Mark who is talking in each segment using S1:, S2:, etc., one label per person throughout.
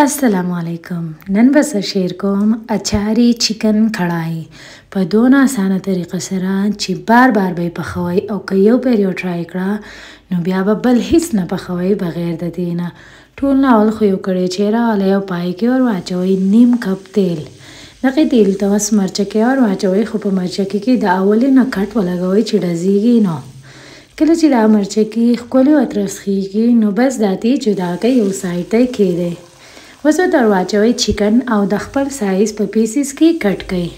S1: السلام علیکم. نن به زه شیر کوم اچاری چکن کړای په دونه اسانه طریقه سره چې بار بار به پخوي او که یو پیر یو ټرای کړه نو بیا به بل هیڅ نه پخوي بغیر د دې نه. ټول نه اول خو یو کړی چې راغلی او پای کې ور واچوئ نیم کپ تیل. دغه تیل ته اوس مرچکې ور واچوئ خو په مرچکې کې د اولې نه کټ ولګوئ چې ډزیږي نه. کله چې دا مرچکې ښکلې وترسخیږي نو بس دا تیل جدا کوئ یو سایډ ته کېږدئ. اوس ورته واچوئ چکن او د خپل سایز په پیسز کې کټ کړئ.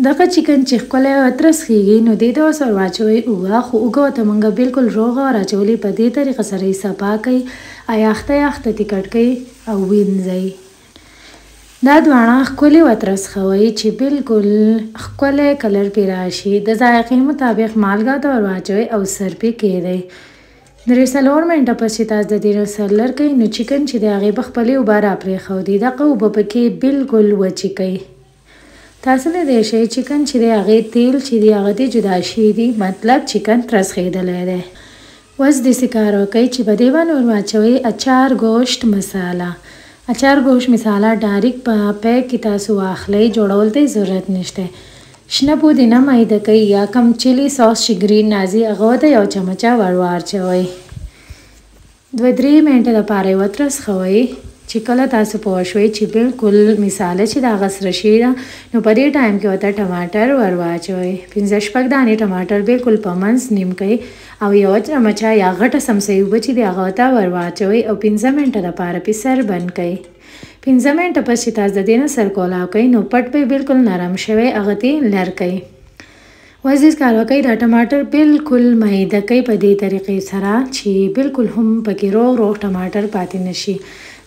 S1: دغه چکن چې ښکلی وترسخیږي نو دې ته اوس ور واچوئ اوږه، خو اوږه ورته موږ بالکل روغه ور اچولې. په دې طریقه سره یې صفا کړئ، یخته یخته ترې کټ کړئ او وینځئ. دا دواړه ښکلي وترسخوئ چې بالکل ښکلی کلر پرې راشي. د ذایقې مطابق مالګه ته ور واچوئ او سر پرې کېږدئ. درې څلور منټه پس چې تاسو د دې نه سر لر کوئ نو چکن چې د هغې به خپلې اوبه راپرېښودي دغه اوبه پکې بالکل وچې کړئ. تاسو لیدلی شئ چکن چې د هغې تیل چې دی هغه دې جدا شوي دي، مطلب چکن ترسخېدلی دی. اوس داسې کار وکړئ چې په دې باندې ور واچوئ اچار گوشت مساله. اچار گوشت مساله ډایرکټ په پیک کې تاسو واخلئ، جوړول ته ضرورت نشته. شنه پودینه میده کوئ یا کم چیلی ساس چې ګرین راځي هغه ته یو چمچه ور واچوئ. 2-3 منټه دپاره یې وترسخوئ چې کله تاسو پوه شوئ چې بالکل مساله چې د هغه سره شوې ده نو په دې ټایم کې ورته ټماټر ور واچوئ. 5-6 دانې ټماټر بالکل په منځ نیم کړئ او یو چمچه یا غټه سمسۍ اوبه چې د هغه ته ور واچوئ او 15 منټه دپاره پرې سر بند کړئ. 15 منټه پس چې تاسو د دې نه سر کولاو کوئ نو پټ به بالکل نرم شوی هغه ترې لر کړئ. اوس داسې کار وکړئ دا ټماټر بالکل میده کړئ په دې طریقې سره چې بالکل هم پکې روغ ټماټر پاتې نشي.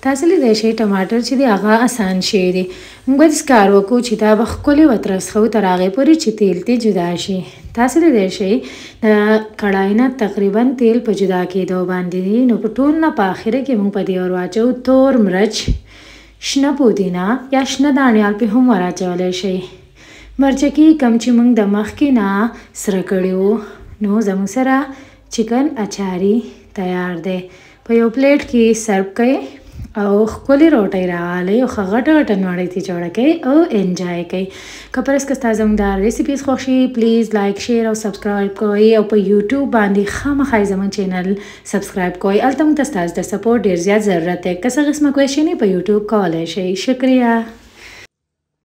S1: تاسو لیدلی شئ ټماټر چې دی هغه اسان شوی دی. موږ داسې کار وکړو چې دا به ښکلې وترسخو تر هغې پورې چې تیل ترې جدا شي. تاسو لیدلی شئ د کړای نه تقریبا تیل په جدا کېدو باندې دی. نو په ټول نه په آخره کې موږ په دې ور واچوو تور مرچ، شنه پودینه یا شنه دانیال پې هم ور اچولی شئ. مرچکې کم چې موږ د مخکې نه سره کړي وو نو زموږ سره چکن اچاري تیار دی. په یو پلیټ کې سرو کړئ او ښکلې روټۍ راوالئ او ښه غټه غټه نوړۍ ترې جوړه کړئ او انجوای کړئ. که پرس که ستا زموږ دا ریسیپیز خوښ شي پلیز لایک شیر او سبسکرایب کوئ او په یوټیوب باندې خامخا زموږ چینل سبسکرایب کوئ. هلته موږ ته ستاسو د سپورټ ډېر زیات ضرورت دی. که څه قسمه کویشن یې په یوټیوب کولی شئ. شکریه.